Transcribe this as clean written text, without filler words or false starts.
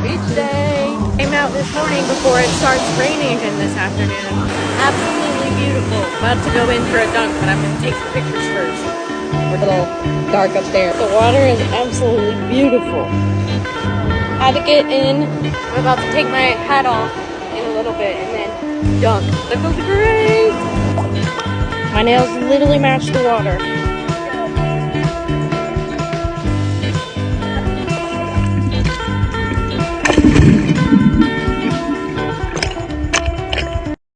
Beach day. Came out this morning before it starts raining again this afternoon. Absolutely beautiful. About to go in for a dunk, but I'm gonna take some pictures first. We're a little dark up there. The water is absolutely beautiful. Had to get in. I'm about to take my hat off in a little bit and then dunk. That feels great. My nails literally match the water.